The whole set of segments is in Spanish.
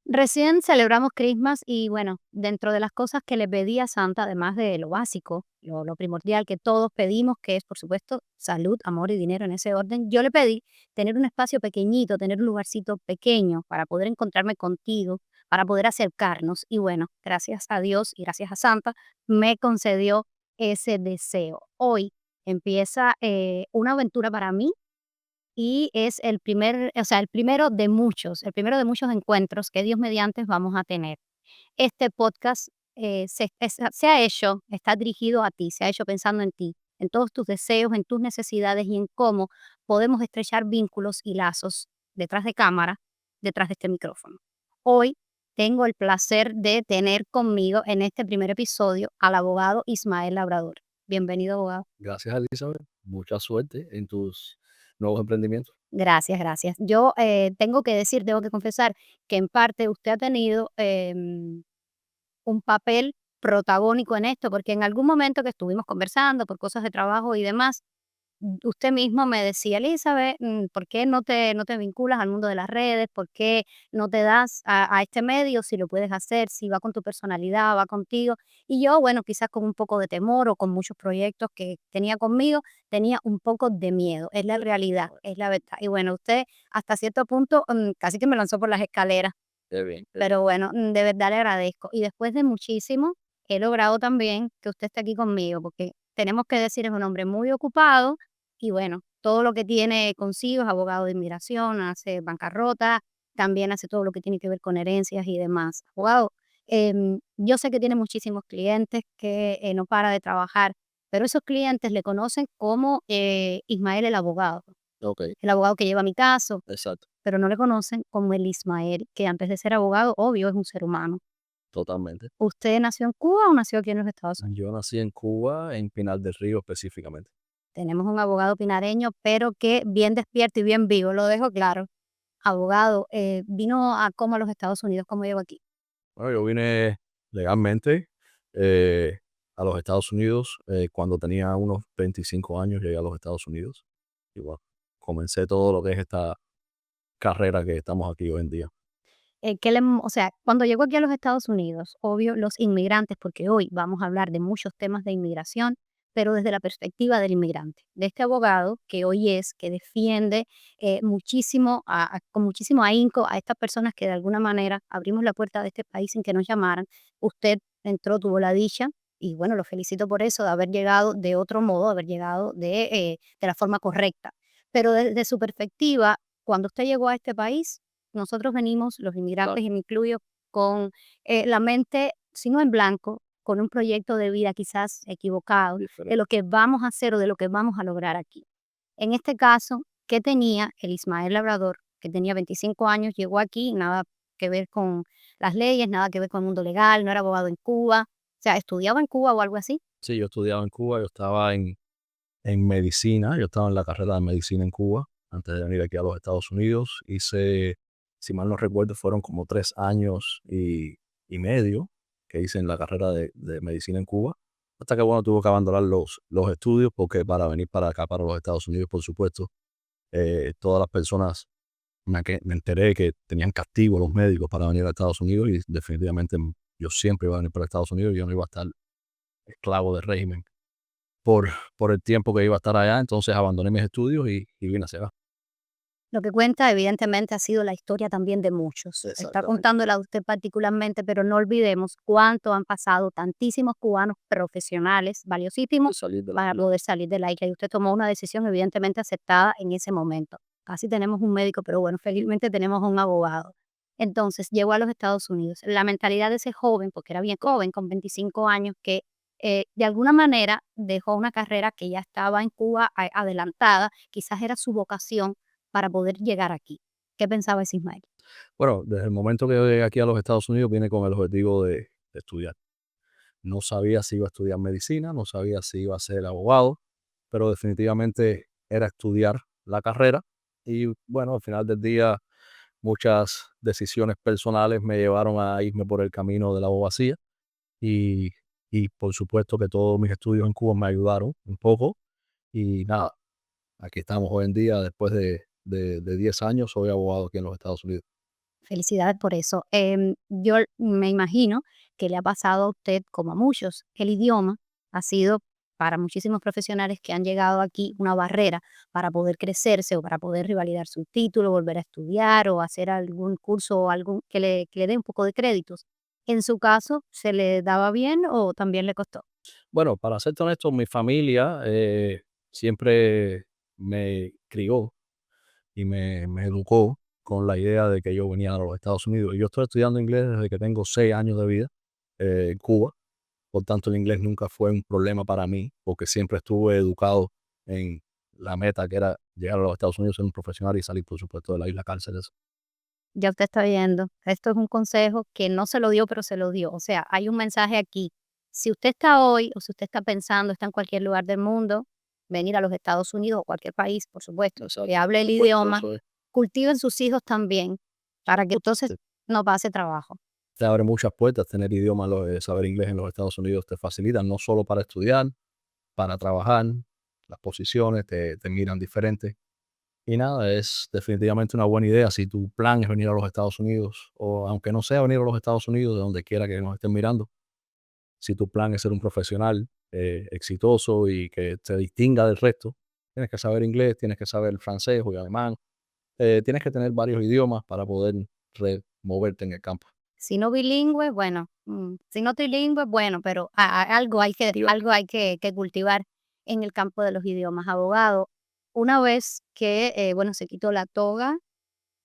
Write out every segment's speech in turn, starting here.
Recién celebramos Christmas y bueno, dentro de las cosas que le pedí a Santa, además de lo básico, lo primordial que todos pedimos, que es por supuesto salud, amor y dinero en ese orden, yo le pedí tener un espacio pequeñito, tener un lugarcito pequeño para poder encontrarme contigo, para poder acercarnos. Y bueno, gracias a Dios y gracias a Santa, me concedió ese deseo. Hoy empieza una aventura para mí y es el primer, o sea, el primero de muchos encuentros que Dios mediante vamos a tener. Este podcast se ha hecho, está dirigido a ti, se ha hecho pensando en ti, en todos tus deseos, en tus necesidades y en cómo podemos estrechar vínculos y lazos detrás de cámara, detrás de este micrófono. Hoy tengo el placer de tener conmigo en este primer episodio al abogado Ismael Labrador. Bienvenido, abogado. Gracias, Elizabeth. Mucha suerte en tus nuevos emprendimientos. Gracias, gracias. Yo tengo que decir, tengo que confesar que en parte usted ha tenido un papel protagónico en esto, porque en algún momento que estuvimos conversando por cosas de trabajo y demás, usted mismo me decía, Elizabeth, ¿por qué no te vinculas al mundo de las redes? ¿Por qué no te das a este medio si lo puedes hacer, si va con tu personalidad, va contigo? Y yo, bueno, quizás con un poco de temor o con muchos proyectos que tenía conmigo, tenía un poco de miedo. Es la realidad, es la verdad. Y bueno, usted hasta cierto punto casi que me lanzó por las escaleras, Qué bien, qué bien. pero bueno, de verdad le agradezco. Y después de muchísimo, he logrado también que usted esté aquí conmigo, porque tenemos que decir, es un hombre muy ocupado y bueno, todo lo que tiene consigo es abogado de inmigración, hace bancarrota, también hace todo lo que tiene que ver con herencias y demás. Abogado, yo sé que tiene muchísimos clientes, que no para de trabajar, pero esos clientes le conocen como Ismael Ok, el abogado que lleva mi caso, exacto, pero no le conocen como el Ismael, que antes de ser abogado, obvio, es un ser humano. totalmente. ¿Usted nació en Cuba o nació aquí en los Estados Unidos? Yo nací en Cuba, en Pinar del Río específicamente. Tenemos un abogado pinareño, pero que bien despierto y bien vivo, lo dejo claro. Abogado, vino a cómo a los Estados Unidos, ¿cómo llegó aquí? Bueno, yo vine legalmente eh, a los Estados Unidos cuando tenía unos 25 años, llegué a los Estados Unidos y bueno, comencé todo lo que es esta carrera que estamos aquí hoy en día. O sea, cuando llegó aquí a los Estados Unidos, obvio, los inmigrantes, porque hoy vamos a hablar de muchos temas de inmigración, pero desde la perspectiva del inmigrante, de este abogado que hoy es, que defiende muchísimo, con muchísimo ahínco a estas personas que de alguna manera abrimos la puerta de este país sin que nos llamaran. Usted entró, tuvo la dicha, y bueno, lo felicito por eso, de haber llegado de otro modo, de haber llegado de la forma correcta. Pero desde su perspectiva, cuando usted llegó a este país, nosotros venimos, los Claro, inmigrantes y me incluyo, con la mente, si no en blanco, con un proyecto de vida quizás equivocado de lo diferente. que vamos a hacer o de lo que vamos a lograr aquí. En este caso, ¿qué tenía el Ismael Labrador, que tenía 25 años, llegó aquí, nada que ver con las leyes, nada que ver con el mundo legal, no era abogado en Cuba, o sea, estudiaba en Cuba o algo así? Sí, yo estudiaba en Cuba, yo estaba en medicina, yo estaba en la carrera de medicina en Cuba antes de venir aquí a los Estados Unidos. Hice, si mal no recuerdo, fueron como 3 años y medio que hice en la carrera de medicina en Cuba. Hasta que, bueno, tuve que abandonar los estudios porque para venir para acá, para los Estados Unidos, por supuesto, todas las personas me enteré que tenían castigo los médicos para venir a Estados Unidos y definitivamente yo siempre iba a venir para Estados Unidos y yo no iba a estar esclavo del régimen por, por el tiempo que iba a estar allá, entonces abandoné mis estudios y vine hacia acá. Lo que cuenta, evidentemente, ha sido la historia también de muchos. Está Exactamente. contándola usted particularmente, pero no olvidemos cuánto han pasado tantísimos cubanos profesionales, De valiosísimos, salir de la para isla. poder salir de la isla. Y usted tomó una decisión evidentemente aceptada en ese momento. Casi tenemos un médico, pero bueno, felizmente tenemos un abogado. Entonces, llegó a los Estados Unidos. La mentalidad de ese joven, porque era bien joven, con 25 años, que de alguna manera dejó una carrera que ya estaba en Cuba adelantada, quizás era su vocación para poder llegar aquí. ¿Qué pensaba ese Ismael? Bueno, desde el momento que yo llegué aquí a los Estados Unidos vine con el objetivo de estudiar. No sabía si iba a estudiar medicina, no sabía si iba a ser abogado, pero definitivamente era estudiar la carrera. Y bueno, al final del día muchas decisiones personales me llevaron a irme por el camino de la abogacía y, y por supuesto que todos mis estudios en Cuba me ayudaron un poco y nada, aquí estamos hoy en día después de 10 años, soy abogado aquí en los Estados Unidos. Felicidades por eso. Yo me imagino que le ha pasado a usted, como a muchos, el idioma ha sido para muchísimos profesionales que han llegado aquí una barrera para poder crecerse o para poder revalidar su título, volver a estudiar o hacer algún curso o algo que le dé un poco de créditos. En su caso, ¿se le daba bien o también le costó? Bueno, para serte honesto, mi familia siempre me crió y me educó con la idea de que yo venía a los Estados Unidos. Yo estoy estudiando inglés desde que tengo 6 años de vida en Cuba. Por tanto, el inglés nunca fue un problema para mí, porque siempre estuve educado en la meta que era llegar a los Estados Unidos, ser un profesional y salir, por supuesto, de la isla cárceles. Ya usted está viendo, esto es un consejo que no se lo dio, pero se lo dio. O sea, hay un mensaje aquí. Si usted está hoy o si usted está pensando, está en cualquier lugar del mundo, venir a los Estados Unidos o cualquier país, por supuesto, que Exacto. hable el Pues idioma, eso es. cultiven sus hijos también para que entonces Te, no pase trabajo. te abre muchas puertas tener idioma, saber inglés en los Estados Unidos te facilita no solo para estudiar, para trabajar, las posiciones te miran diferente. Y nada, es definitivamente una buena idea. Si tu plan es venir a los Estados Unidos, o aunque no sea venir a los Estados Unidos, de donde quiera que nos estén mirando, si tu plan es ser un profesional exitoso y que te distinga del resto, tienes que saber inglés, tienes que saber francés o alemán, tienes que tener varios idiomas para poder moverte en el campo. Si no bilingüe, bueno, si no trilingüe, bueno, pero algo hay que, algo hay que cultivar en el campo de los idiomas. Abogado, una vez que, bueno, se quitó la toga,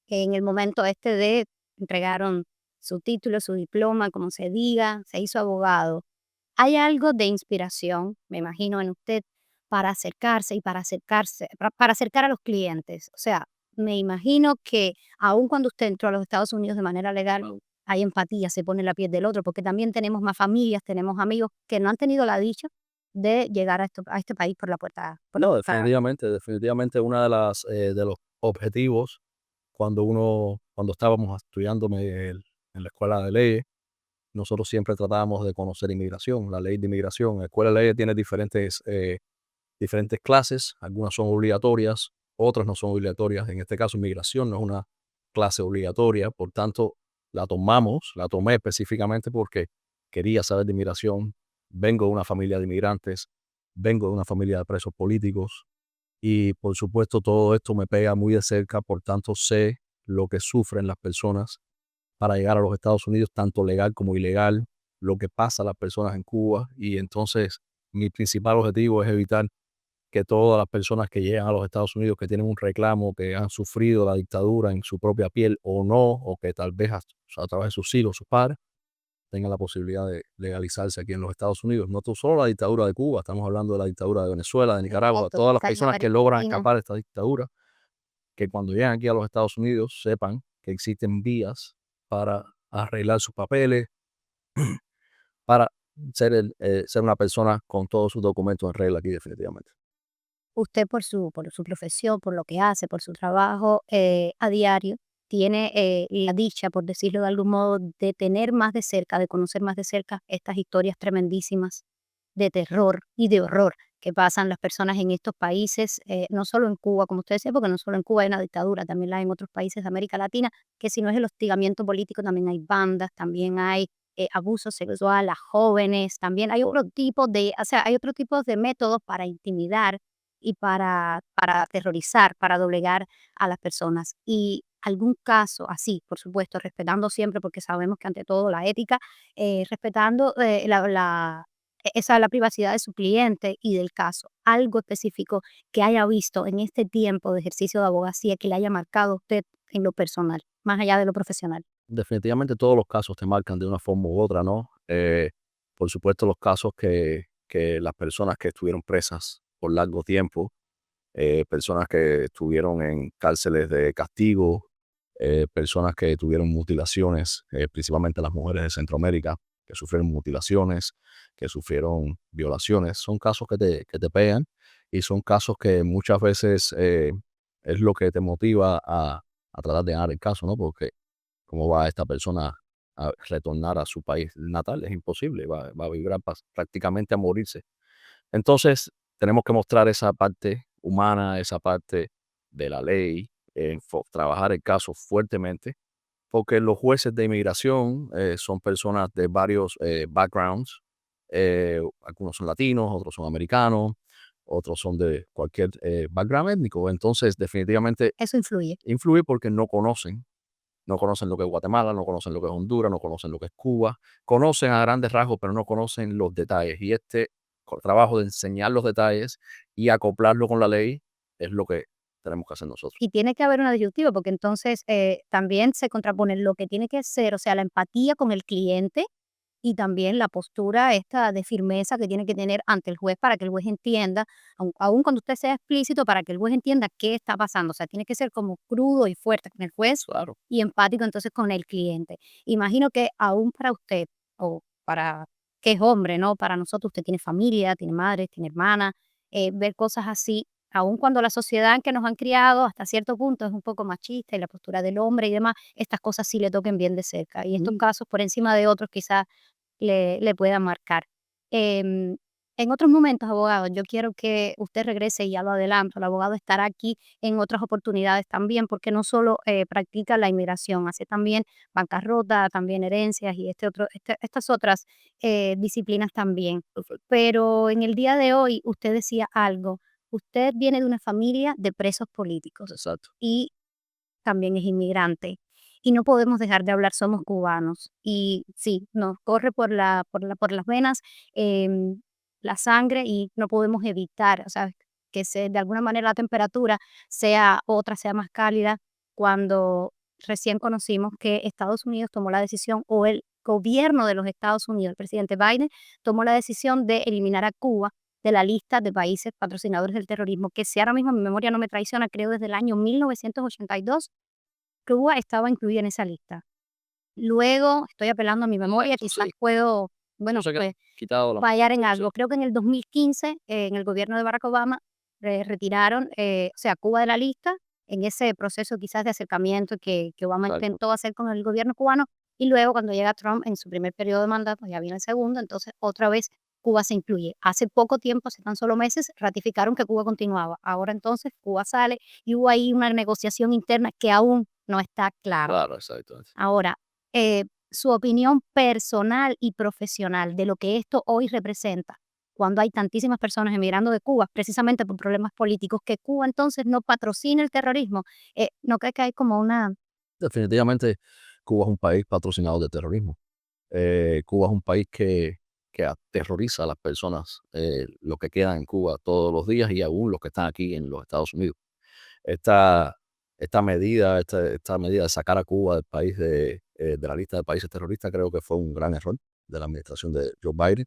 en el momento este de entregaron su título, su diploma, como se diga, se hizo abogado. ¿Hay algo de inspiración, me imagino, en usted para acercarse y para acercar a los clientes? O sea, me imagino que aun cuando usted entró a los Estados Unidos de manera legal, hay empatía, se pone en la piel del otro, porque también tenemos más familias, tenemos amigos que no han tenido la dicha de llegar a este país por la puerta, No, para definitivamente una de los objetivos cuando estábamos estudiando en la escuela de leyes, nosotros siempre tratábamos de conocer inmigración, la ley de inmigración. La escuela de leyes tiene diferentes clases, algunas son obligatorias, otras no son obligatorias. En este caso, inmigración no es una clase obligatoria, por tanto, la tomé específicamente porque quería saber de inmigración. Vengo de una familia de inmigrantes, vengo de una familia de presos políticos y por supuesto todo esto me pega muy de cerca, por tanto sé lo que sufren las personas para llegar a los Estados Unidos, tanto legal como ilegal, lo que pasa a las personas en Cuba y entonces mi principal objetivo es evitar que todas las personas que llegan a los Estados Unidos, que tienen un reclamo, que han sufrido la dictadura en su propia piel o no, o que tal vez a través de sus hijos, sus padres, tengan la posibilidad de legalizarse aquí en los Estados Unidos. No solo la dictadura de Cuba, estamos hablando de la dictadura de Venezuela, de Nicaragua, exacto, todas las está en personas que América logran Latina. escapar de esta dictadura, que cuando llegan aquí a los Estados Unidos sepan que existen vías para arreglar sus papeles, para ser una persona con todos sus documentos en regla aquí definitivamente. Usted por su profesión, por lo que hace, por su trabajo a diario, tiene la dicha, por decirlo de algún modo, de tener más de cerca, de conocer más de cerca estas historias tremendísimas de terror y de horror que pasan las personas en estos países, no solo en Cuba, como usted decía, porque no solo en Cuba hay una dictadura, también la hay en otros países de América Latina, que si no es el hostigamiento político, también hay bandas, también hay abuso sexual a jóvenes, también hay otro tipo de, o sea, hay otro tipo de métodos para intimidar y para aterrorizar, para doblegar a las personas. Y algún caso así, por supuesto, respetando siempre, porque sabemos que ante todo la ética, respetando la privacidad de su cliente y del caso. Algo específico que haya visto en este tiempo de ejercicio de abogacía que le haya marcado a usted en lo personal, más allá de lo profesional. Definitivamente todos los casos te marcan de una forma u otra, ¿no? Por supuesto, los casos que las personas que estuvieron presas por largo tiempo, personas que estuvieron en cárceles de castigo, personas que tuvieron mutilaciones, principalmente las mujeres de Centroamérica, que sufrieron mutilaciones, que sufrieron violaciones, son casos que te pegan y son casos que muchas veces es lo que te motiva a tratar de ganar el caso, ¿no? Porque ¿cómo va esta persona a retornar a su país natal? Es imposible, va a vibrar prácticamente a morirse. Entonces, tenemos que mostrar esa parte humana, esa parte de la ley, trabajar el caso fuertemente porque los jueces de inmigración son personas de varios backgrounds. Algunos son latinos, otros son americanos, otros son de cualquier background étnico. Entonces, definitivamente Eso influye. influye porque no conocen lo que es Guatemala, no conocen lo que es Honduras, no conocen lo que es Cuba, conocen a grandes rasgos, pero no conocen los detalles. Y este trabajo de enseñar los detalles y acoplarlo con la ley es lo que tenemos que hacer nosotros. Y tiene que haber una disyuntiva, porque entonces también se contrapone lo que tiene que ser, o sea, la empatía con el cliente y también la postura esta de firmeza que tiene que tener ante el juez para que el juez entienda, aun cuando usted sea explícito, para que el juez entienda qué está pasando. O sea, tiene que ser como crudo y fuerte con el juez Claro, y empático entonces con el cliente. Imagino que aún para usted, o para que es hombre, ¿no? Para nosotros, usted tiene familia, tiene madre, tiene hermana, ver cosas así, aun cuando la sociedad en que nos han criado hasta cierto punto es un poco machista y la postura del hombre y demás, estas cosas sí le toquen bien de cerca. Y estos casos, por encima de otros, quizás le pueda marcar. Em, en otros momentos, abogado, yo quiero que usted regrese, y ya lo adelanto, el abogado estará aquí en otras oportunidades también, porque no solo practica la inmigración, hace también bancarrota, también herencias y estas otras disciplinas también. perfecto. Pero en el día de hoy usted decía algo, usted viene de una familia de presos políticos Exacto. y también es inmigrante. Y no podemos dejar de hablar, somos cubanos. Y sí, nos corre por las venas em, la sangre y no podemos evitar, o sea, que de alguna manera la temperatura sea otra, sea más cálida, cuando recién conocimos que Estados Unidos tomó la decisión, o el gobierno de los Estados Unidos, el presidente Biden, tomó la decisión de eliminar a Cuba de la lista de países patrocinadores del terrorismo, que si ahora mismo mi memoria no me traiciona, creo desde el año 1982, Cuba estaba incluida en esa lista. Luego, estoy apelando a mi memoria, Eso quizás sí, puedo, eso bueno, se ha pues quitado la fallar en sí, algo. Creo que en el 2015, en el gobierno de Barack Obama, retiraron, o sea, Cuba de la lista, en ese proceso quizás de acercamiento que Obama exacto. intentó hacer con el gobierno cubano, y luego cuando llega Trump en su primer periodo de mandato, ya viene el segundo, entonces otra vez Cuba se incluye. Hace poco tiempo, hace tan solo meses, ratificaron que Cuba continuaba. Ahora entonces Cuba sale y hubo ahí una negociación interna que aún no está clara. Claro, exactamente. Ahora, su opinión personal y profesional de lo que esto hoy representa, cuando hay tantísimas personas emigrando de Cuba, precisamente por problemas políticos, que Cuba entonces no patrocina el terrorismo, ¿no cree que hay como una... Definitivamente, Cuba es un país patrocinado de terrorismo. Cuba es un país que aterroriza a las personas, los que quedan en Cuba todos los días y aún los que están aquí en los Estados Unidos. Esta, esta medida de sacar a Cuba del país de la lista de países terroristas creo que fue un gran error de la administración de Joe Biden.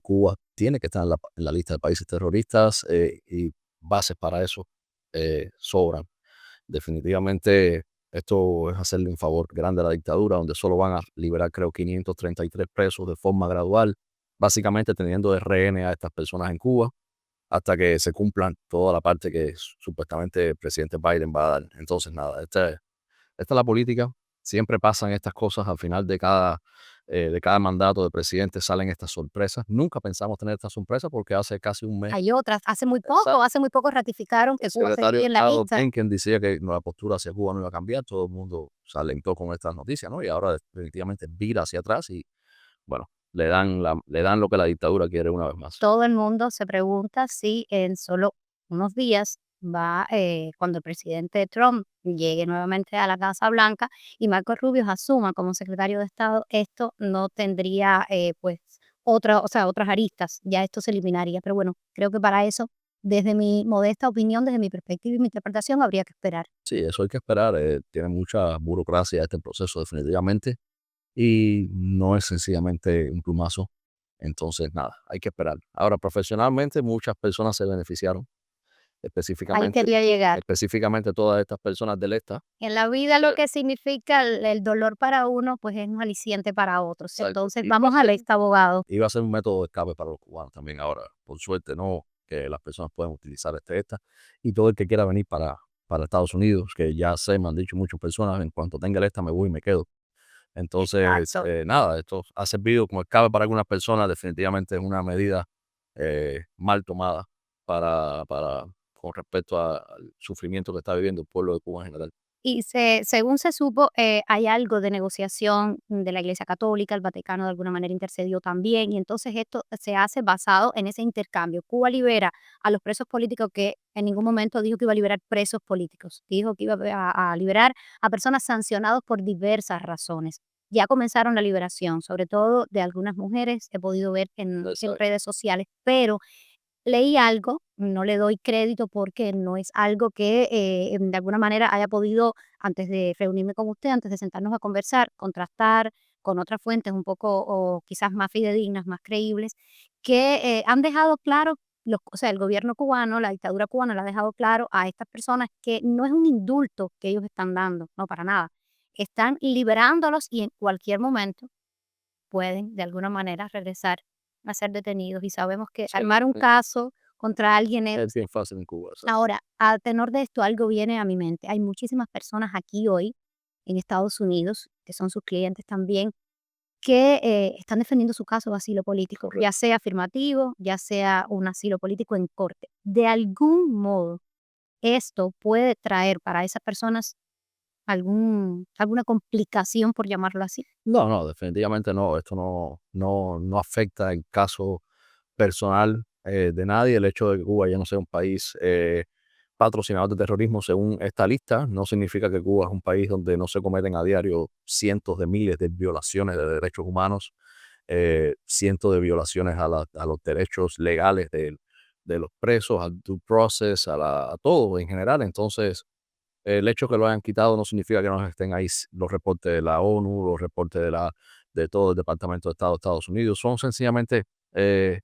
Cuba tiene que estar en la lista de países terroristas y bases para eso sobran. Definitivamente esto es hacerle un favor grande a la dictadura, donde solo van a liberar, creo, 533 presos de forma gradual, básicamente teniendo de rehenes a estas personas en Cuba hasta que se cumplan toda la parte que supuestamente el presidente Biden va a dar. Entonces, nada, esta es la política. Siempre pasan estas cosas al final de cada mandato de presidente, salen estas sorpresas. Nunca pensamos tener esta sorpresa porque hace casi un mes Hay otras, hace muy poco ratificaron el que Cuba se secretario de incluye en la Estado lista. Blinken decía que la postura hacia Cuba no iba a cambiar, todo el mundo se alentó con estas noticias, ¿no? Y ahora definitivamente vira hacia atrás y, bueno, le dan lo que la dictadura quiere una vez más. Todo el mundo se pregunta si en solo unos días cuando el presidente Trump llegue nuevamente a la Casa Blanca y Marco Rubio asuma como secretario de Estado, esto no tendría pues o sea, otras aristas, ya esto se eliminaría. Pero bueno, creo que para eso, desde mi modesta opinión, desde mi perspectiva y mi interpretación, habría que esperar. Sí, eso hay que esperar, tiene mucha burocracia este proceso definitivamente y no es sencillamente un plumazo. Entonces, nada, hay que esperar. Ahora, profesionalmente, muchas personas se beneficiaron, Ahí específicamente, quería llegar. específicamente todas estas personas del ESTA. En la vida lo que significa el dolor para uno, pues es un aliciente para otros. Exacto. Entonces, vamos al ex abogado. Iba a ser un método de escape para los cubanos también ahora. Por suerte, no, que las personas pueden utilizar ESTA y todo el que quiera venir para Estados Unidos, que ya sé, me han dicho muchas personas, en cuanto tenga el ESTA me voy y me quedo. Entonces, Exacto. nada, esto ha servido como escape para algunas personas, definitivamente es una medida mal tomada con respecto al sufrimiento que está viviendo el pueblo de Cuba en general. Y según se supo, hay algo de negociación de la Iglesia Católica, el Vaticano de alguna manera intercedió también, y entonces esto se hace basado en ese intercambio. Cuba libera a los presos políticos, que en ningún momento dijo que iba a liberar presos políticos, dijo que iba a liberar a personas sancionadas por diversas razones. Ya comenzaron la liberación, sobre todo de algunas mujeres, he podido ver en Exacto. redes sociales, pero leí algo, no le doy crédito porque no es algo que, de alguna manera haya podido, antes de reunirme con usted, antes de sentarnos a conversar, contrastar con otras fuentes un poco, o quizás más fidedignas, más creíbles, que, han dejado claro, o sea, el gobierno cubano, la dictadura cubana le ha dejado claro a estas personas que no es un indulto que ellos están dando, no, para nada. Están liberándolos y en cualquier momento pueden, de alguna manera, regresar a ser detenidos, y sabemos que Sí, armar un caso contra alguien es. es bien fácil en Cuba, exacto. Ahora, a tenor de esto, algo viene a mi mente. Hay muchísimas personas aquí hoy en Estados Unidos, que son sus clientes también, que, están defendiendo su caso de asilo político, ya Correcto. sea afirmativo, ya sea un asilo político en corte. De algún modo, esto puede traer para esas personas alguna complicación, por llamarlo así. No, no, definitivamente no. Esto no afecta el caso personal de nadie. El hecho de que Cuba ya no sea un país patrocinador de terrorismo según esta lista no significa que Cuba es un país donde no se cometen a diario cientos de miles de violaciones de derechos humanos, cientos de violaciones a los derechos legales de los presos, al due process, a todo en general. Entonces, el hecho que lo hayan quitado no significa que no estén ahí los reportes de la ONU, los reportes de todo el Departamento de Estado de Estados Unidos. Son sencillamente, eh,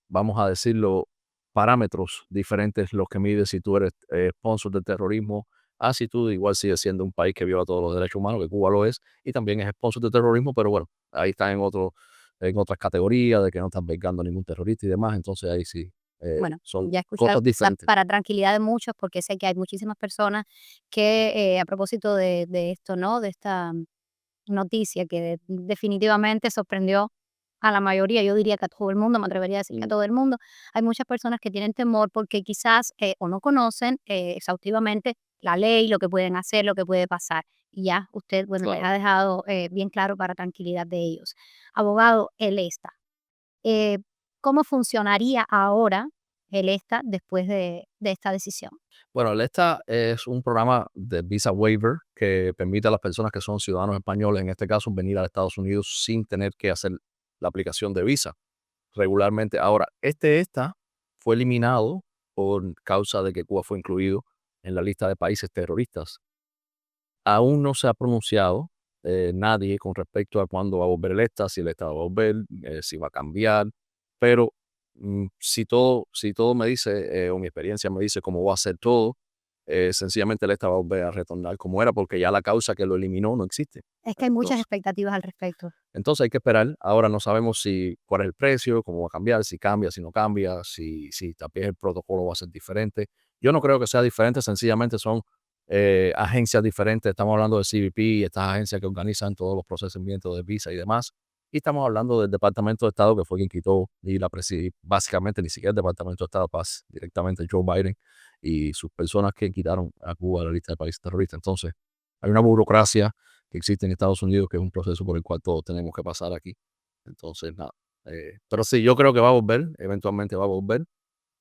vamos a decirlo, parámetros diferentes los que miden si tú eres sponsor del terrorismo. Si tú igual sigues siendo un país que viola todos los derechos humanos, que Cuba lo es, y también es sponsor de terrorismo, pero bueno, ahí está en otras categorías de que no están vengando a ningún terrorista y demás. Entonces ahí sí, Bueno, son ya escuchar cosas diferentes. para tranquilidad de muchos, porque sé que hay muchísimas personas que, a propósito de esto, ¿no? De esta noticia que definitivamente sorprendió a la mayoría, yo diría que a todo el mundo, me atrevería a decir que a Mm, todo el mundo. Hay muchas personas que tienen temor porque quizás, o no conocen, exhaustivamente la ley, lo que pueden hacer, lo que puede pasar. Y ya usted, bueno, les claro. ha dejado, bien claro para tranquilidad de ellos. Abogado, el ESTA, eh, ¿cómo funcionaría ahora el ESTA después de esta decisión? Bueno, el ESTA es un programa de visa waiver que permite a las personas que son ciudadanos españoles, en este caso, venir a Estados Unidos sin tener que hacer la aplicación de visa regularmente. Ahora, este ESTA fue eliminado por causa de que Cuba fue incluido en la lista de países terroristas. Aún no se ha pronunciado nadie con respecto a cuándo va a volver el ESTA, si el ESTA va a volver, si va a cambiar, pero si todo me dice, o mi experiencia me dice cómo va a ser todo, sencillamente el ESTA va a volver a retornar como era, porque ya la causa que lo eliminó no existe. Es que hay muchas Entonces, expectativas al respecto. entonces hay que esperar. Ahora no sabemos cuál es el precio, cómo va a cambiar, si cambia, si no cambia, si también el protocolo va a ser diferente. Yo no creo que sea diferente, sencillamente son agencias diferentes. Estamos hablando de CBP, estas agencias que organizan todos los procesamientos de visa y demás. Y estamos hablando del Departamento de Estado, que fue quien quitó y básicamente ni siquiera el Departamento de Estado, Paz, directamente Joe Biden y sus personas que quitaron a Cuba de la lista de países terroristas. Entonces, hay una burocracia que existe en Estados Unidos, que es un proceso por el cual todos tenemos que pasar aquí. Entonces, nada. Pero sí, yo creo que va a volver, eventualmente va a volver,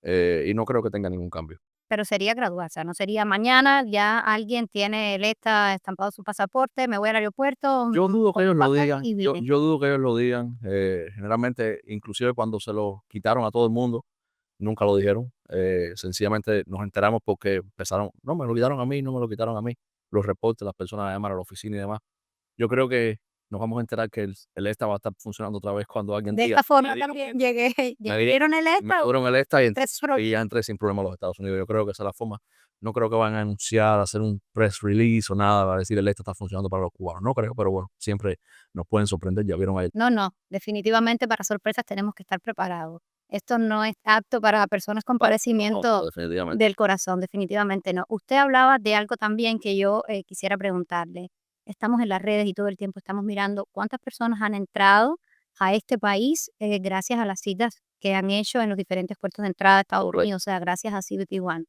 y no creo que tenga ningún cambio. Pero sería gradual, o sea, no sería mañana, ya alguien tiene el ESTA estampado su pasaporte, me voy al aeropuerto, Yo dudo que con ellos un lo papel digan, y vine. yo dudo que ellos lo digan. Generalmente, inclusive cuando se lo quitaron a todo el mundo, nunca lo dijeron. Sencillamente nos enteramos porque empezaron, no, me lo quitaron a mí, no me lo quitaron a mí. Los reportes, las personas llaman a la oficina y demás. Yo creo que nos vamos a enterar que el ESTA va a estar funcionando otra vez cuando alguien De diga, esta forma también llegué, me di ¿dieron el me ESTA o dieron el ESTA tres y ya entré sin problema a los Estados Unidos. Yo creo que esa es la forma. No creo que van a anunciar, hacer un press release o nada para decir el ESTA está funcionando para los cubanos. No creo, pero bueno, siempre nos pueden sorprender. Ya vieron ahí. No, no, definitivamente para sorpresas tenemos que estar preparados. Esto no es apto para personas con No, no, padecimiento no, definitivamente. del corazón, definitivamente no. Usted hablaba de algo también que yo, quisiera preguntarle. Estamos en las redes y todo el tiempo estamos mirando cuántas personas han entrado a este país, gracias a las citas que han hecho en los diferentes puertos de entrada de Estados Correcto. Unidos, o sea, gracias a CBP One.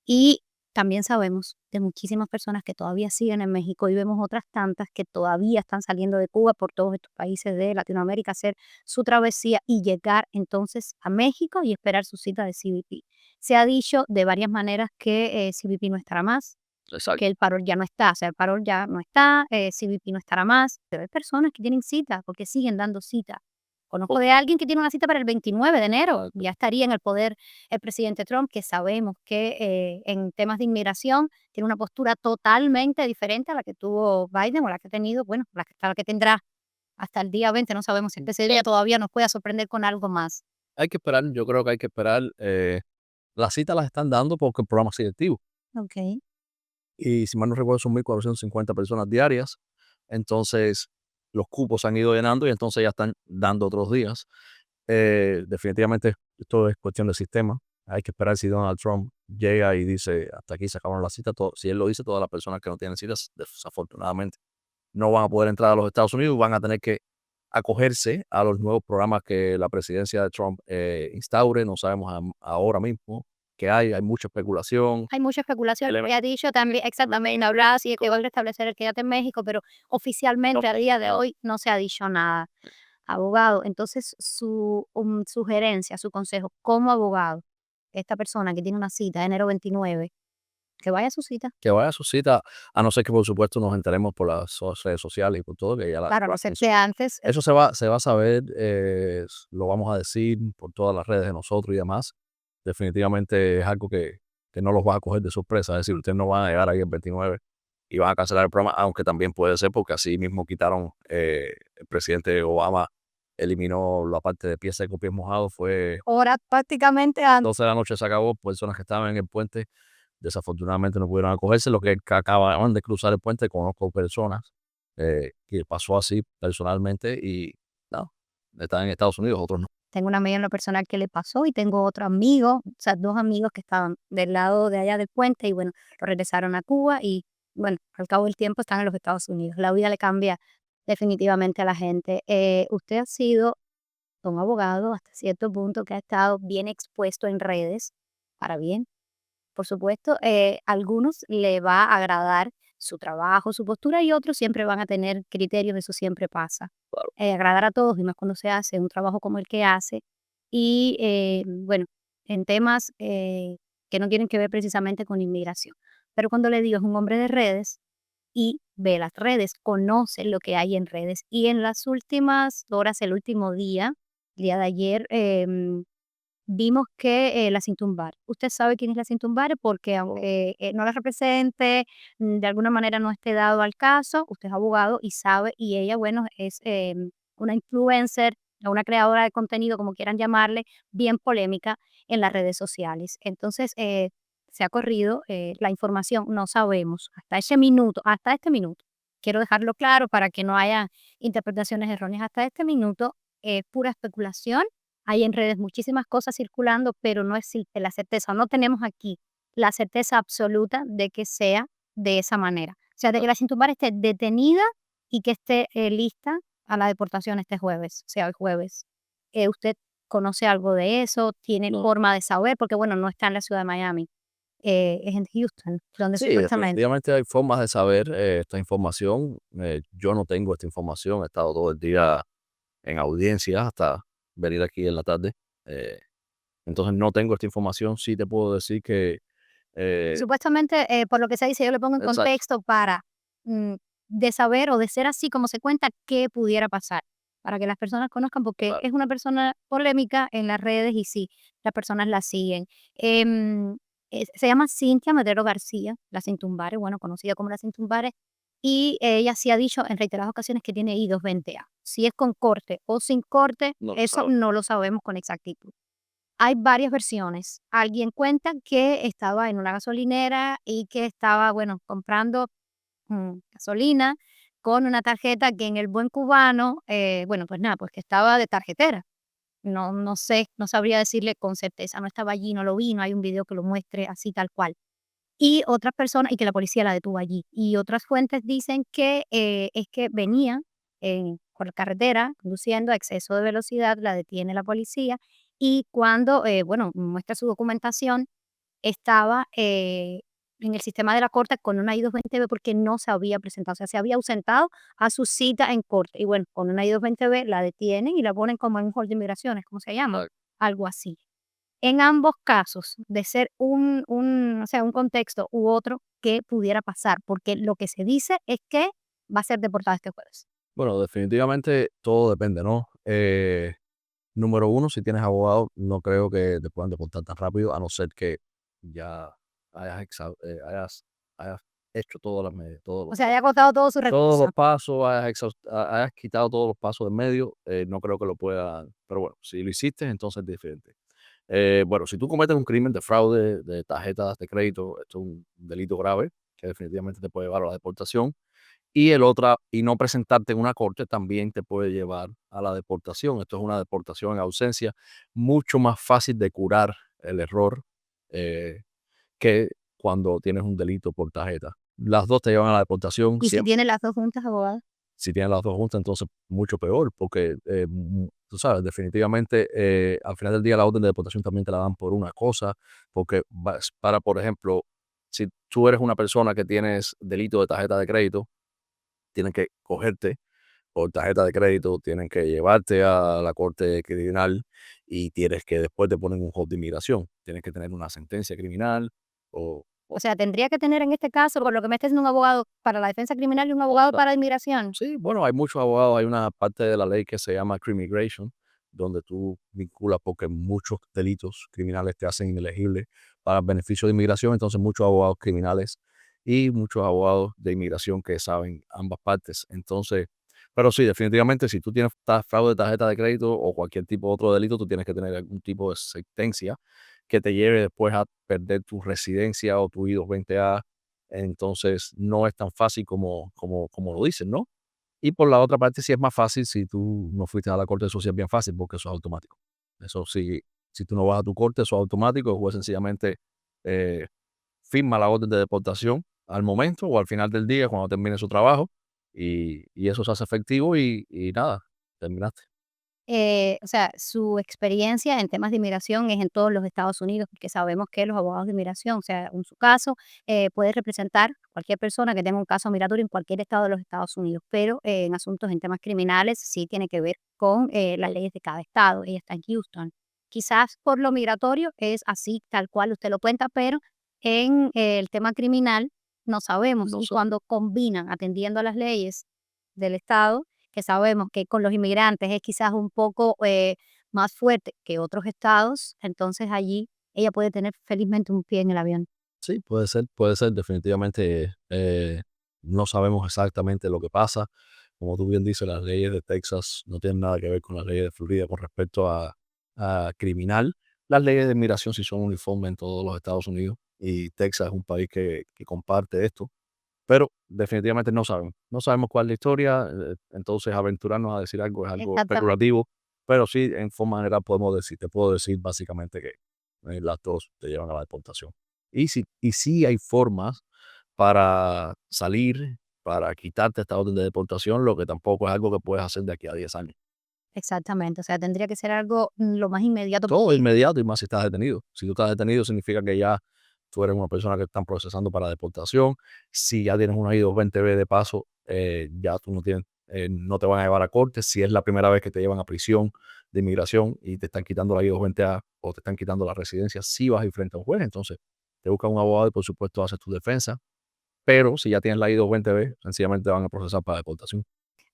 Y También sabemos de muchísimas personas que todavía siguen en México y vemos otras tantas que todavía están saliendo de Cuba por todos estos países de Latinoamérica a hacer su travesía y llegar entonces a México y esperar su cita de CBP. Se ha dicho de varias maneras que CBP no estará más, que Exacto. el parol ya no está, o sea, el parol ya no está, CBP no estará más, pero hay personas que tienen cita porque siguen dando cita. Conozco de alguien que tiene una cita para el 29 de enero, Exacto. ya estaría en el poder el presidente Trump, que sabemos que en temas de inmigración tiene una postura totalmente diferente a la que tuvo Biden o la que ha tenido, bueno, la que tendrá hasta el día 20, no sabemos si ese día todavía nos pueda sorprender con algo más. Hay que esperar, yo creo que hay que esperar. Las citas las están dando porque el programa sigue activo. Ok. Y si mal no recuerdo, son 1.450 personas diarias. Entonces, los cupos se han ido llenando y entonces ya están dando otros días. Definitivamente, esto es cuestión de sistema. Hay que esperar si Donald Trump llega y dice, hasta aquí se acabaron las citas. Si él lo dice, todas las personas que no tienen citas, desafortunadamente, no van a poder entrar a los Estados Unidos, van a tener que acogerse a los nuevos programas que la presidencia de Trump instaure. No sabemos ahora mismo que hay mucha especulación. Hay mucha especulación, lo había dicho también, exactamente, hablaba así de que va a restablecer el quédate en México, pero oficialmente a día de hoy no se ha dicho nada. Abogado, entonces su sugerencia, su consejo como abogado, esta persona que tiene una cita de enero 29, que vaya a su cita. Que vaya a su cita, a no ser que, por supuesto, nos enteremos por las redes sociales y por todo, que ya Claro, a no ser que antes, eso se va a saber, lo vamos a decir por todas las redes de nosotros y demás. Definitivamente es algo que no los va a coger de sorpresa, es decir, ustedes no van a llegar ahí el 29 y van a cancelar el programa, aunque también puede ser porque así mismo quitaron, el presidente Obama eliminó la parte de pies secos, pies mojados, fue horas prácticamente antes. 12 de la noche se acabó, personas que estaban en el puente desafortunadamente no pudieron acogerse, lo que acababan de cruzar el puente, conozco personas que pasó así personalmente y no, están en Estados Unidos, otros no. Tengo una amiga en lo personal que le pasó y tengo otro amigo, o sea, 2 amigos que estaban del lado de allá del puente y bueno, lo regresaron a Cuba y bueno, al cabo del tiempo están en los Estados Unidos. La vida le cambia definitivamente a la gente. Usted ha sido un abogado hasta cierto punto que ha estado bien expuesto en redes, para bien, por supuesto. Algunos le va a agradar su trabajo, su postura y otros siempre van a tener criterios, eso siempre pasa. Claro. Agradar a todos y más cuando se hace un trabajo como el que hace. Y bueno, en temas que no tienen que ver precisamente con inmigración. Pero cuando le digo es un hombre de redes y ve las redes, conoce lo que hay en redes. Y en las últimas horas, el último día, el día de ayer, vimos que la Cintumbar. Usted sabe quién es la Cintumbar porque aunque no la represente, de alguna manera no esté dado al caso, usted es abogado y sabe, y ella, bueno, es una influencer, o una creadora de contenido, como quieran llamarle, bien polémica en las redes sociales. Entonces, se ha corrido la información, no sabemos hasta este minuto. Quiero dejarlo claro para que no haya interpretaciones erróneas. Hasta este minuto, pura especulación, hay en redes muchísimas cosas circulando, pero no existe la certeza. No tenemos aquí la certeza absoluta de que sea de esa manera. O sea, de que la Cintumbar esté detenida y que esté lista a la deportación este jueves, o sea, el jueves. ¿Usted conoce algo de eso? ¿Tiene No. forma de saber? Porque, bueno, no está en la ciudad de Miami, es en Houston, donde Sí, supuestamente. definitivamente hay formas de saber esta información. Yo no tengo esta información, he estado todo el día en audiencias hasta venir aquí en la tarde. eh, entonces no tengo esta información, sí te puedo decir que eh, Supuestamente, por lo que se dice, yo le pongo en exacto, contexto para, mm, de saber o de ser así como se cuenta, qué pudiera pasar, para que las personas conozcan, porque claro, es una persona polémica en las redes y sí, las personas la siguen. Se llama Cintia Madero García, la Cintumbare, bueno, conocida como la Cintumbare, y ella sí ha dicho en reiteradas ocasiones que tiene I-220A. Si es con corte o sin corte, no lo eso sabe. no lo sabemos con exactitud. Hay varias versiones. Alguien cuenta que estaba en una gasolinera y que estaba, bueno, comprando gasolina con una tarjeta que en el buen cubano, bueno, pues nada, pues que estaba de tarjetera. No sé, no sabría decirle con certeza, no estaba allí, no lo vi, no hay un video que lo muestre así tal cual. Y otras personas, y que la policía la detuvo allí. Y otras fuentes dicen que es que venía por la carretera conduciendo a exceso de velocidad, la detiene la policía y cuando, bueno, muestra su documentación, estaba en el sistema de la corte con una I-220B porque no se había presentado, o sea, se había ausentado a su cita en corte. Y bueno, con una I-220B la detienen y la ponen como en un hall de inmigraciones, ¿cómo se llama? Exacto. Algo así. En ambos casos, de ser o sea, un contexto u otro, ¿qué pudiera pasar? Porque lo que se dice es que va a ser deportada este jueves. Bueno, definitivamente todo depende, ¿no? Número uno, si tienes abogado, no creo que te puedan deportar tan rápido, a no ser que ya hayas hecho todas las medidas, O sea, haya agotado todo su todos recurso. los pasos, hayas quitado todos los pasos del medio, no creo que lo puedan. Pero bueno, si lo hiciste, entonces es diferente. Bueno, si tú cometes un crimen de fraude de tarjetas de crédito, esto es un delito grave que definitivamente te puede llevar a la deportación. Y no presentarte en una corte también te puede llevar a la deportación. Esto es una deportación en ausencia, mucho más fácil de curar el error eh, que cuando tienes un delito por tarjeta. Las dos te llevan a la deportación. Y si tiene las dos juntas, abogada. Si tienes las dos juntas, entonces mucho peor, porque tú sabes, definitivamente al final del día la orden de deportación también te la dan por una cosa, porque por ejemplo, si tú eres una persona que tienes delito de tarjeta de crédito, tienen que cogerte por tarjeta de crédito, tienen que llevarte a la corte criminal y tienes que después te ponen un hold de inmigración. Tienes que tener una sentencia criminal O sea, tendría que tener en este caso, por lo que me está diciendo, un abogado para la defensa criminal y un abogado para inmigración. sí, bueno, hay muchos abogados, hay una parte de la ley que se llama crimmigration, donde tú vinculas porque muchos delitos criminales te hacen inelegible para beneficio de inmigración, entonces muchos abogados criminales y muchos abogados de inmigración que saben ambas partes. Entonces, pero sí, definitivamente si tú tienes fraude de tarjeta de crédito o cualquier tipo de otro delito, tú tienes que tener algún tipo de sentencia que te lleve después a perder tu residencia o tu I-220A. Entonces, no es tan fácil como lo dicen, ¿no? Y por la otra parte, sí es más fácil si tú no fuiste a la corte, eso sí es bien fácil porque eso es automático. Eso sí, si tú no vas a tu corte, eso es automático, el juez sencillamente eh, firma la orden de deportación al momento o al final del día cuando termine su trabajo y eso se hace efectivo y nada, terminaste. O sea, su experiencia en temas de inmigración es en todos los Estados Unidos, porque sabemos que los abogados de inmigración, o sea, en su caso, puede representar cualquier persona que tenga un caso migratorio en cualquier estado de los Estados Unidos, pero en asuntos, en temas criminales, sí tiene que ver con las leyes de cada estado. Ella está en Houston. Quizás por lo migratorio es así, tal cual usted lo cuenta, pero en el tema criminal no sabemos. No Y sé. cuando combinan atendiendo a las leyes del estado, que sabemos que con los inmigrantes es quizás un poco más fuerte que otros estados, entonces allí ella puede tener felizmente un pie en el avión. Sí, puede ser, definitivamente no sabemos exactamente lo que pasa. Como tú bien dices, las leyes de Texas no tienen nada que ver con las leyes de Florida con respecto a criminal. Las leyes de inmigración sí son uniformes en todos los Estados Unidos y Texas es un país que comparte esto, pero definitivamente no sabemos. No sabemos cuál es la historia, entonces aventurarnos a decir algo es algo Exactamente, especulativo, pero sí, en forma general te puedo decir básicamente que las dos te llevan a la deportación. Y sí hay formas para salir, para quitarte esta orden de deportación, lo que tampoco es algo que puedes hacer de aquí a 10 años. exactamente. O sea, tendría que ser algo lo más inmediato Todo posible. inmediato y más si estás detenido. Si tú estás detenido significa que ya tú eres una persona que están procesando para deportación. Si ya tienes una I-220B de paso, ya tú no te van a llevar a corte. Si es la primera vez que te llevan a prisión de inmigración y te están quitando la I-220A o te están quitando la residencia, sí vas a ir frente a un juez. Entonces, te buscan un abogado y por supuesto haces tu defensa. Pero si ya tienes la I-220B, sencillamente te van a procesar para deportación.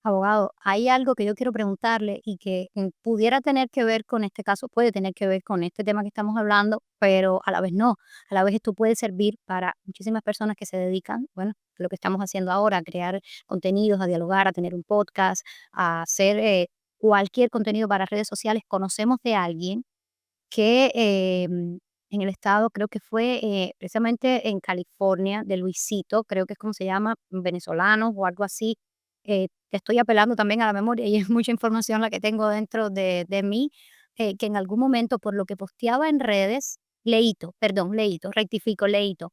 Abogado, hay algo que yo quiero preguntarle y que pudiera tener que ver con este caso, puede tener que ver con este tema que estamos hablando, pero a la vez no. A la vez esto puede servir para muchísimas personas que se dedican, bueno, a lo que estamos haciendo ahora, a crear contenidos, a dialogar, a tener un podcast, a hacer cualquier contenido para redes sociales. Conocemos de alguien que en el estado, creo que fue precisamente en California, de Luisito, creo que es como se llama, venezolanos o algo así. Te estoy apelando también a la memoria y es mucha información la que tengo dentro de mí, que en algún momento, por lo que posteaba en redes, Leito, rectifico, Leito.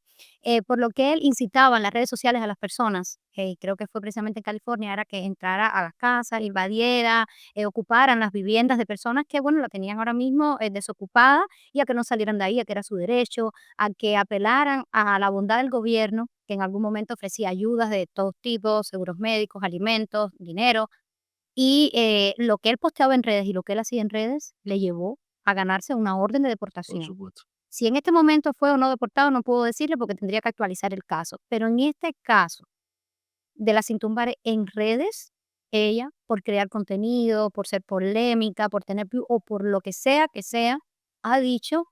Por lo que él incitaba en las redes sociales a las personas, creo que fue precisamente en California, era que entrara a las casas, invadiera, ocuparan las viviendas de personas que, bueno, la tenían ahora mismo desocupada y a que no salieran de ahí, a que era su derecho, a que apelaran a la bondad del gobierno, que en algún momento ofrecía ayudas de todos tipos, seguros médicos, alimentos, dinero, y lo que él posteaba en redes y lo que él hacía en redes le llevó a ganarse una orden de por deportación. supuesto. Si en este momento fue o no deportado, no puedo decirle porque tendría que actualizar el caso. Pero en este caso de la Cintumbare en redes, ella, por crear contenido, por ser polémica, por tener view o por lo que sea, ha dicho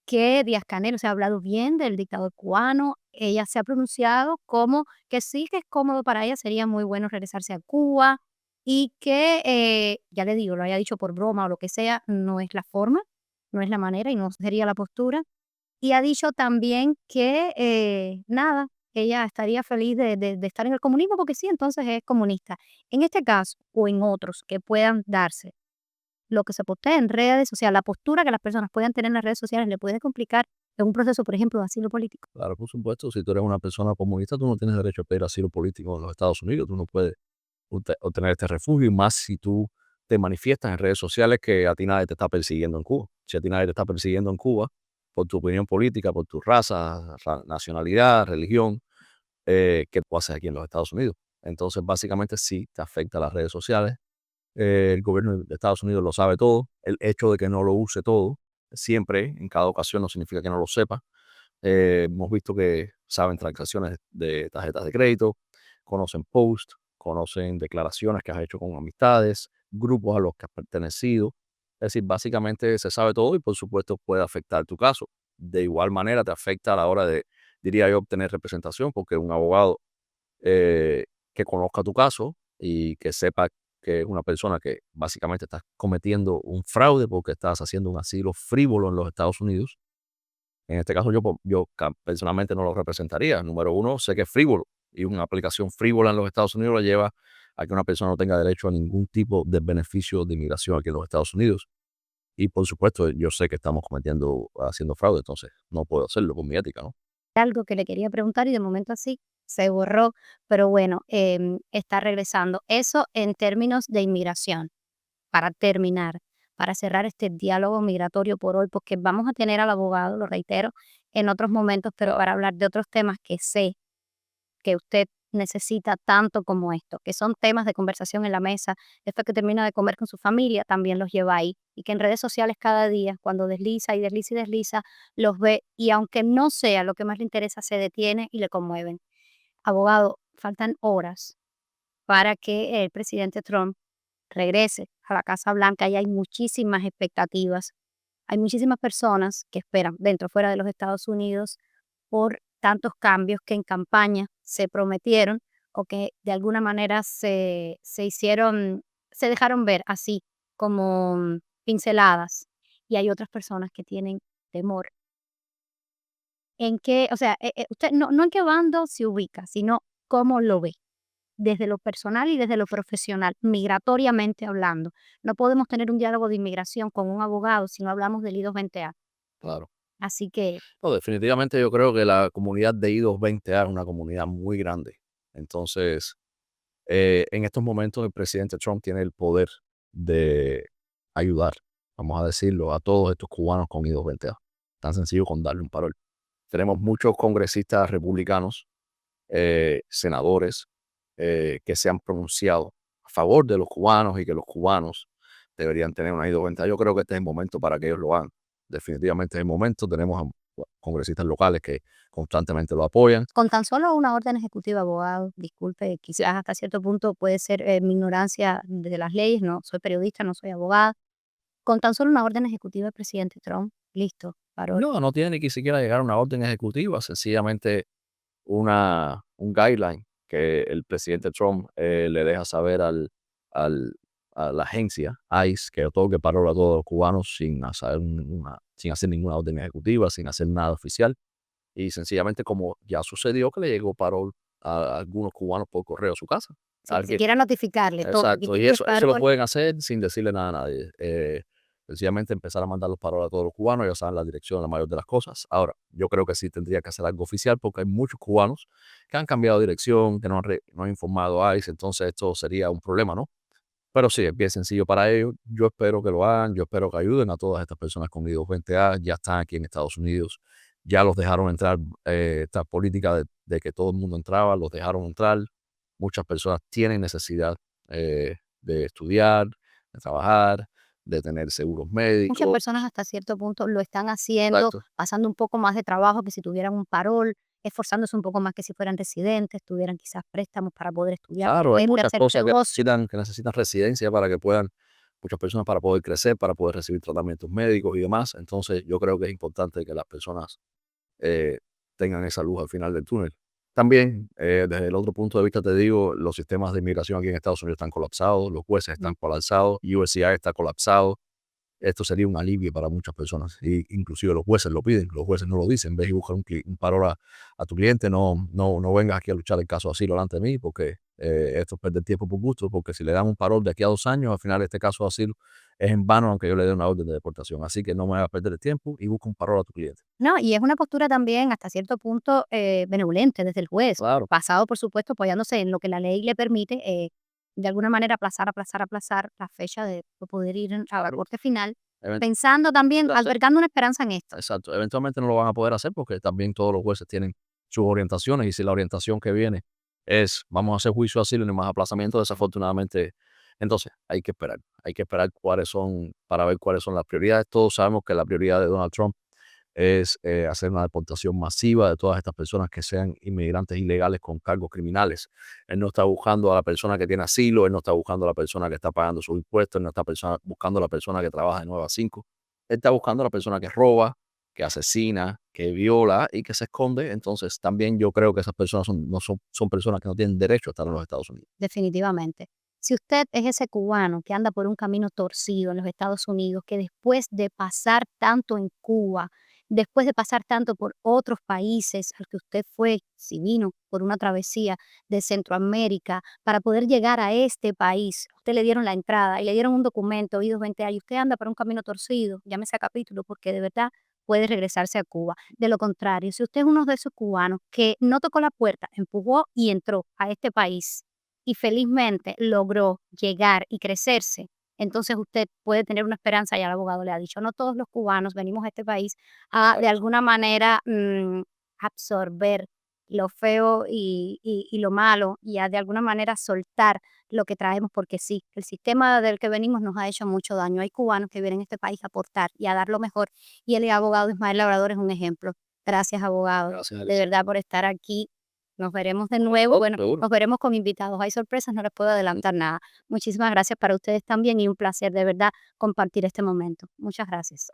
que Díaz-Canel, o sea, ha hablado bien del dictador cubano. Ella se ha pronunciado como que sí que es cómodo para ella, sería muy bueno regresarse a Cuba y que, ya le digo, lo haya dicho por broma o lo que sea, no es la forma, no es la manera y no sería la postura. Y ha dicho también que, nada, ella estaría feliz de estar en el comunismo porque sí, entonces es comunista. En este caso, o en otros que puedan darse, lo que se postea en redes, o sea, la postura que las personas puedan tener en las redes sociales le puede complicar en un proceso, por ejemplo, de asilo político. Claro, por supuesto, si tú eres una persona comunista, tú no tienes derecho a pedir asilo político en los Estados Unidos, tú no puedes obtener este refugio, y más si tú te manifiestas en redes sociales que a ti nadie te está persiguiendo en Cuba. Si a ti nadie te está persiguiendo en Cuba por tu opinión política, por tu raza, nacionalidad, religión, ¿qué tú haces aquí en los Estados Unidos? Entonces, básicamente sí te afecta a las redes sociales. El gobierno de Estados Unidos lo sabe todo. El hecho de que no lo use todo, siempre, en cada ocasión, no significa que no lo sepa. Hemos visto que saben transacciones de tarjetas de crédito, conocen posts, conocen declaraciones que has hecho con amistades, grupos a los que has pertenecido. Es decir, básicamente se sabe todo y por supuesto puede afectar tu caso. De igual manera te afecta a la hora de, diría yo, obtener representación, porque un abogado que conozca tu caso y que sepa que es una persona que básicamente estás cometiendo un fraude porque estás haciendo un asilo frívolo en los Estados Unidos. En este caso, personalmente no lo representaría. Número uno, sé que es frívolo y una aplicación frívola en los Estados Unidos la lleva a que una persona no tenga derecho a ningún tipo de beneficio de inmigración aquí en los Estados Unidos. Y por supuesto, yo sé que estamos haciendo fraude, entonces no puedo hacerlo con mi ética, ¿no? Algo que le quería preguntar y de momento así se borró, pero bueno, está regresando. Eso en términos de inmigración. Para terminar, para cerrar este diálogo migratorio por hoy, porque vamos a tener al abogado, lo reitero, en otros momentos, pero para hablar de otros temas que sé que usted necesita tanto como esto, que son temas de conversación en la mesa, después que termina de comer con su familia, también los lleva ahí, y que en redes sociales cada día, cuando desliza y desliza y desliza, los ve, y aunque no sea lo que más le interesa, se detiene y le conmueven. Abogado, faltan horas para que el presidente Trump regrese a la Casa Blanca y hay muchísimas expectativas. Hay muchísimas personas que esperan dentro o fuera de los Estados Unidos por tantos cambios que en campaña se prometieron o que de alguna manera se hicieron, se dejaron ver así como pinceladas. Y hay otras personas que tienen temor. En qué, o sea, usted no en qué bando se ubica, sino cómo lo ve desde lo personal y desde lo profesional, migratoriamente hablando. No podemos tener un diálogo de inmigración con un abogado si no hablamos del I-220A. Claro. Así que, No, definitivamente yo creo que la comunidad de I-220A es una comunidad muy grande. Entonces, en estos momentos el presidente Trump tiene el poder de ayudar, vamos a decirlo, a todos estos cubanos con I-220A. Tan sencillo con darle un parol. Tenemos muchos congresistas republicanos, senadores, que se han pronunciado a favor de los cubanos y que los cubanos deberían tener una I-220A. Yo creo que este es el momento para que ellos lo hagan. Definitivamente es el momento. Tenemos a congresistas locales que constantemente lo apoyan. con tan solo una orden ejecutiva, abogado, disculpe, quizás hasta cierto punto puede ser mi ignorancia de las leyes, no soy periodista, no soy abogada. Con tan solo una orden ejecutiva del presidente Trump, listo, paró. No, no tiene ni que siquiera llegar a una orden ejecutiva, sencillamente un guideline que el presidente Trump le deja saber al, a la agencia ICE que otorgue parol a todos los cubanos sin hacer ninguna orden ejecutiva, sin hacer nada oficial. Y sencillamente, como ya sucedió, que le llegó parol a algunos cubanos por correo a su casa. Sin siquiera notificarle, todo, Exacto, y eso lo pueden hacer sin decirle nada a nadie. sencillamente empezar a mandar los paroles a todos los cubanos, ya saben la dirección, la mayor de las cosas. Ahora, yo creo que sí tendría que hacer algo oficial porque hay muchos cubanos que han cambiado de dirección, que no han informado a ICE, entonces esto sería un problema, ¿no? Pero sí, es bien sencillo para ellos. Yo espero que lo hagan, yo espero que ayuden a todas estas personas con I-220A, ya están aquí en Estados Unidos, ya los dejaron entrar, esta política de que todo el mundo entraba, los dejaron entrar. Muchas personas tienen necesidad de estudiar, de trabajar, de tener seguros Muchas médicos. personas hasta cierto punto lo están haciendo, Exacto. pasando un poco más de trabajo que si tuvieran un parol, esforzándose un poco más que si fueran residentes, tuvieran quizás préstamos para poder estudiar, para Claro, hay poder muchas hacer cosas negocio. que necesitan residencia para que puedan, muchas personas para poder crecer, para poder recibir tratamientos médicos y demás. Entonces, yo creo que es importante que las personas eh, tengan esa luz al final del túnel. También, desde el otro punto de vista, te digo, los sistemas de inmigración aquí en Estados Unidos están colapsados, los jueces están colapsados, USCIS está colapsado. Esto sería un alivio para muchas personas, y inclusive los jueces lo piden, los jueces no lo dicen. Ves y buscar un paro a tu cliente, no vengas aquí a luchar el caso de asilo delante de mí, porque esto es perder tiempo por gusto, porque si le dan un parol de aquí a 2 años, al final este caso de asilo es en vano, aunque yo le dé una orden de deportación. Así que no me hagas perder el tiempo y busca un parol a tu cliente. No, y es una postura también hasta cierto punto benevolente desde el juez, Claro. basado por supuesto apoyándose en lo que la ley le permite, de alguna manera aplazar la fecha de poder ir a la Claro. corte final, Event- pensando también, hacer- albergando una esperanza en esto. Exacto. Eventualmente no lo van a poder hacer porque también todos los jueces tienen sus orientaciones, y si la orientación que viene es vamos a hacer juicio de asilo y no más aplazamiento, desafortunadamente, entonces hay que esperar cuáles son, para ver cuáles son las prioridades. Todos sabemos que la prioridad de Donald Trump es hacer una deportación masiva de todas estas personas que sean inmigrantes ilegales con cargos criminales. Él no está buscando a la persona que tiene asilo, él no está buscando a la persona que está pagando sus impuestos, él no está buscando a la persona que trabaja de 9 a 5. Él está buscando a la persona que roba, que asesina, que viola y que se esconde. Entonces, también yo creo que esas personas no son personas que no tienen derecho a estar en los Estados Unidos. Definitivamente. Si usted es ese cubano que anda por un camino torcido en los Estados Unidos, que después de pasar tanto en Cuba, después de pasar tanto por otros países al que usted fue, si vino por una travesía de Centroamérica para poder llegar a este país, a usted le dieron la entrada y le dieron un documento, oídos 20 años, usted anda por un camino torcido, llámese a capítulo, porque de verdad puede regresarse a Cuba. De lo contrario, si usted es uno de esos cubanos que no tocó la puerta, empujó y entró a este país, y felizmente logró llegar y crecerse, entonces usted puede tener una esperanza, ya el abogado le ha dicho, no todos los cubanos venimos a este país a de alguna manera absorber lo feo y lo malo y a de alguna manera soltar lo que traemos, porque sí, el sistema del que venimos nos ha hecho mucho daño. Hay cubanos que vienen a este país a aportar y a dar lo mejor, y el abogado Ismael Labrador es un ejemplo. Gracias, abogado, Gracias, de Alicia. verdad por estar aquí. Nos veremos de nuevo. Oh, Bueno, seguro. nos veremos con invitados. Hay sorpresas, no les puedo adelantar nada. Muchísimas gracias para ustedes también y un placer de verdad compartir este momento. Muchas gracias.